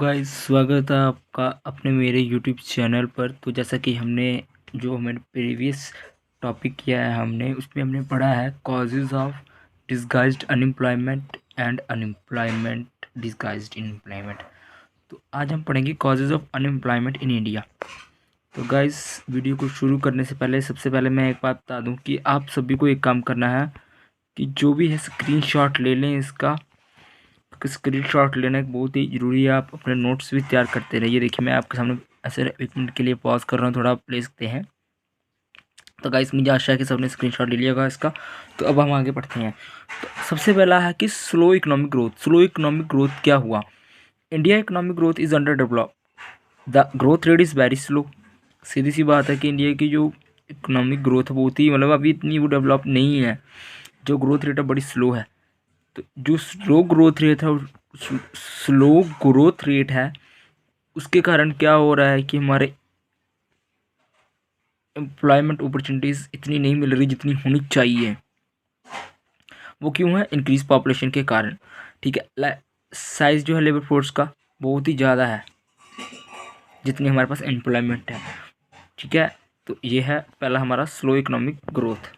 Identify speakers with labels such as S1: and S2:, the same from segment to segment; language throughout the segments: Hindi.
S1: गाइस, स्वागत है आपका अपने मेरे यूट्यूब चैनल पर। तो जैसा कि हमारे प्रीवियस टॉपिक किया है, उसमें हमने पढ़ा है causes of disguised unemployment and unemployment disguised unemployment. तो आज हम पढ़ेंगे causes of unemployment in India. तो गाइस, वीडियो को शुरू करने से पहले सबसे पहले मैं एक बात बता दूं कि आप सभी को एक काम करना है कि जो भी है स्क्रीनशॉट ले लें। इसका स्क्रीनशॉट लेना एक बहुत ही ज़रूरी है। आप अपने नोट्स भी तैयार करते रहिए। देखिए, मैं आपके सामने ऐसे 1 मिनट के लिए पॉज कर रहा हूँ, थोड़ा आप ले सकते हैं। तो गाइस, मुझे आशा है कि सबने स्क्रीनशॉट ले लिया होगा इसका। तो अब हम आगे बढ़ते हैं। तो सबसे पहला है कि slow economic growth. Slow economic growth क्या हुआ? India economic growth is under develop, the growth rate is very slow. सीधी सी बात है कि इंडिया की जो इकोनॉमिक ग्रोथ है बहुत ही अभी इतनी वो डेवलप नहीं है। जो ग्रोथ रेट है बड़ी स्लो है। तो जो स्लो ग्रोथ रेट है उसके कारण क्या हो रहा है कि हमारे एम्प्लॉयमेंट अपॉर्चुनिटीज़ इतनी नहीं मिल रही जितनी होनी चाहिए। वो क्यों है? इंक्रीज पॉपुलेशन के कारण। ठीक है, साइज़ जो है लेबर फोर्स का बहुत ही ज़्यादा है जितनी हमारे पास एम्प्लॉयमेंट है। ठीक है, तो ये है पहला हमारा स्लो इकोनॉमिक ग्रोथ।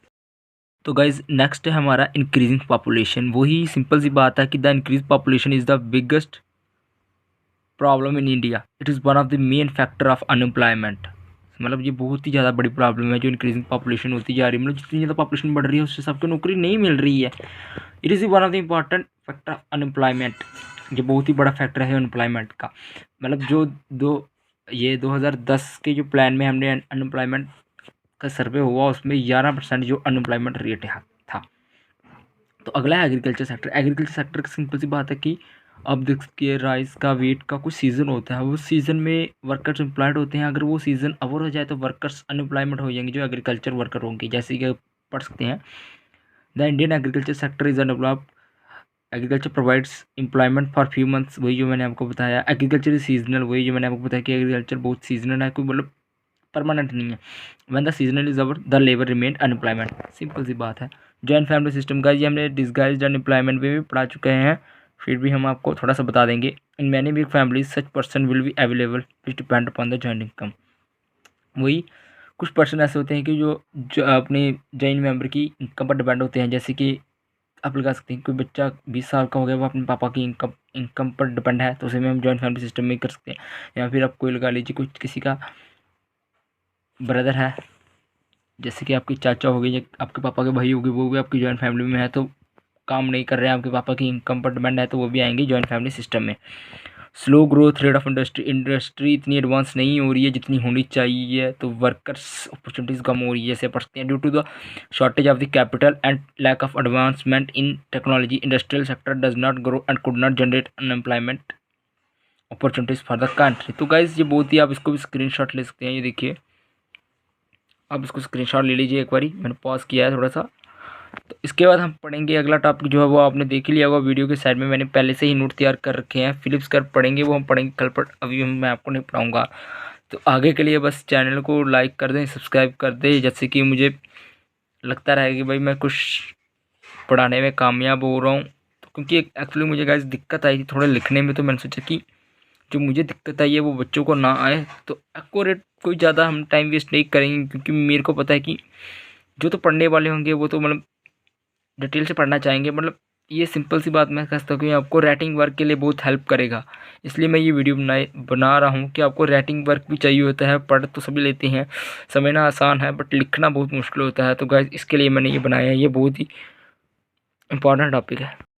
S1: तो गाइज, नेक्स्ट है हमारा इंक्रीजिंग पॉपुलेशन। वही सिंपल सी बात है कि the increase population is the biggest problem in India. It is one of the main factor of unemployment. ये बहुत ही ज़्यादा बड़ी प्रॉब्लम है जो इंक्रीजिंग पॉपुलेशन होती जा रही है। जितनी ज़्यादा पॉपुलेशन बढ़ रही है उससे सबको नौकरी नहीं मिल रही है। It is one of the important factor of unemployment. ये बहुत ही बड़ा फैक्टर है अनएम्प्लॉयमेंट का। जो 2010 के जो प्लान में हमने अनएम्प्लॉयमेंट का सर्वे हुआ उसमें 11% जो अनएम्प्लॉयमेंट रेट था। तो अगला है एग्रीकल्चर सेक्टर। एग्रीकल्चर सेक्टर की सिंपल सी बात है कि अब देखिए, राइस का वीट का कुछ सीज़न होता है। उस सीज़न में वर्कर्स एम्प्लॉयड होते हैं। अगर वो सीज़न ओवर हो जाए तो वर्कर्स अनएम्प्लॉयमेंट हो जाएंगे जो एग्रीकल्चर वर्कर होंगे। जैसे कि पढ़ सकते हैं, the Indian agriculture sector is undeveloped. Agriculture provides employment for few months. वही जो मैंने आपको बताया। Agriculture is seasonal. वही जो मैंने आपको बताया कि एग्रीकल्चर बहुत सीजनल है, कोई परमानेंट नहीं है। When the seasonal is over the labour remain unemployment. Simple सी बात है। जॉइंट फैमिली सिस्टम का ये हमने डिसगाइज्ड अनएम्प्लॉयमेंट में भी पढ़ा चुके हैं, फिर भी हम आपको थोड़ा सा बता देंगे। In many big families such person will be available which depend upon the joint income. वही कुछ पर्सन ऐसे होते हैं कि जो अपने जॉइंट मेंबर की इनकम पर डिपेंड होते हैं। जैसे कि आप लगा सकते हैं कोई बच्चा 20 साल का हो गया, वो अपने पापा की इनकम पर डिपेंड है, तो उसे में हम जॉइंट फैमिली सिस्टम में कर सकते हैं। या फिर आप कोई लगा लीजिए कुछ किसी का ब्रदर है, जैसे कि आपके चाचा हो गए या आपके पापा के भाई हो गए, वो भी आपकी जॉइंट फैमिली में है, तो काम नहीं कर रहे हैं, आपके पापा की इनकम पर डिपेंड है, तो वो भी आएंगे जॉइंट फैमिली सिस्टम में। Slow growth rate of industry इतनी एडवांस नहीं हो रही है जितनी होनी चाहिए, तो वर्कर्स अपॉर्चुनिटीज़ कम हो रही है। जैसे पढ़ते हैं, due to the shortage of the capital and lack of advancement in technology, industrial sector does not grow and could not generate unemployment opportunities for the country. तो गाइस, ये बहुत ही, आप इसको भी स्क्रीनशॉट ले सकते हैं। ये देखिए, आप इसको स्क्रीनशॉट ले लीजिए एक बारी, मैंने पॉज किया है थोड़ा सा। तो इसके बाद हम पढ़ेंगे अगला टॉपिक जो है वो आपने देख ही लिया होगा वीडियो के साइड में, मैंने पहले से ही नोट तैयार कर रखे हैं। फिलिप्स कर्व पढ़ेंगे, वो हम पढ़ेंगे कल, पर अभी मैं आपको नहीं पढ़ाऊँगा। तो आगे के लिए बस चैनल को लाइक कर दें, सब्सक्राइब कर दें, जैसे कि मुझे लगता रहेगा कि भाई मैं कुछ पढ़ाने में कामयाब हो रहा हूँ। तो क्योंकि एक्चुअली मुझे गाइस दिक्कत आई थी थोड़ा लिखने में, तो मैंने सोचा कि जो मुझे दिक्कत आई है वो बच्चों को ना आए। तो एक्यूरेट कोई ज़्यादा हम टाइम वेस्ट नहीं करेंगे, क्योंकि मेरे को पता है कि जो तो पढ़ने वाले होंगे वो तो डिटेल से पढ़ना चाहेंगे। ये सिंपल सी बात मैं कह सकता हूँ कि आपको राइटिंग वर्क के लिए बहुत हेल्प करेगा। इसलिए मैं ये वीडियो बना रहा हूँ कि आपको राइटिंग वर्क भी चाहिए होता है। पढ़ तो सभी लेते हैं, समझना आसान है, बट लिखना बहुत मुश्किल होता है। तो गाइस, इसके लिए मैंने ये बनाया है। ये बहुत ही इंपॉर्टेंट टॉपिक है।